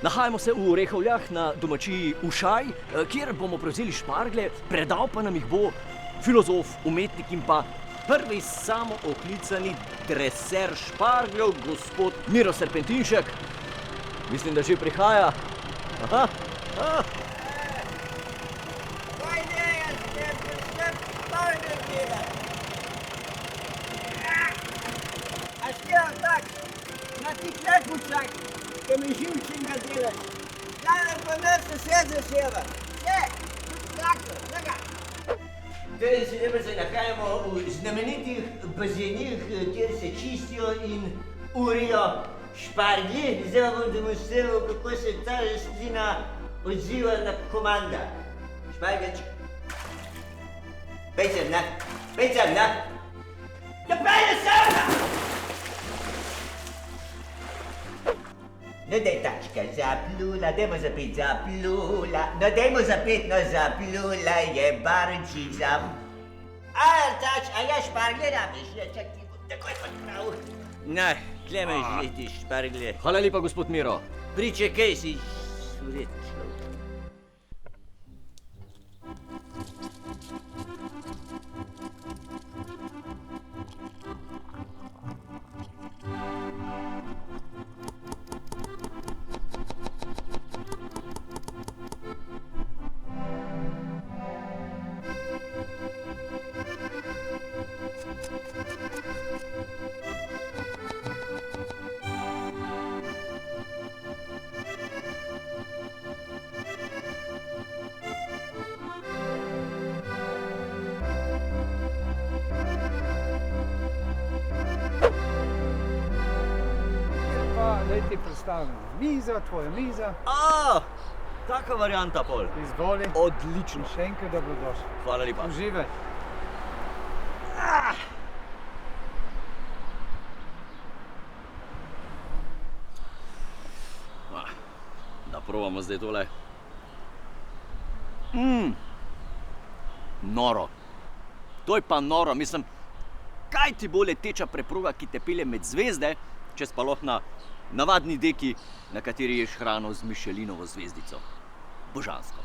Nahajamo se v Rehovljah na domačiji Ušaj, kjer bomo prevzeli šparglje, predal pa nam jih bo filozof, umetnik in pa prvi samooklicani dreser špargljev, gospod Miro Serpentinšek. Mislim, da že prihaja. Aha, aha. A škelam tak, na tih lepučak, ki mi živčenga delaš. Danem pa nas vse zaseva. Vse, tako, tega. Torej se najbolj se nahajamo v znamenitih bazenih, kjer se čistijo in urijo šparglji. Zdaj vam bom demonstriral, kako se ta rastlina odziva na komanda. Špargelček. Pej sem, ne? Pej sem, ne? Da pej sem! No daj tačka, zaplula, dajmo zapet, zaplula. No dajmo zapet, no zaplula je barčica. A ja šparglje rabiš, ja čak ti bom takoj pa prav. No, tle me že ti šparglje. Hvala lepa, gospod Miro. Pričakaj si, suret človek. Zdaj ti predstavljam mizo, tvoja miza. Taka varianta pol. Izvoli. Odlično. Še enkrat dobrodošli. Hvala lepa. Uživaj. Da probamo zdaj tole. Noro. To je pa noro. Mislim, kaj ti bo leteča preproga, ki te pelje med zvezde, če spaloh na navadni deki, na kateri ješ hrano z Michelinovo zvezdico. Božansko.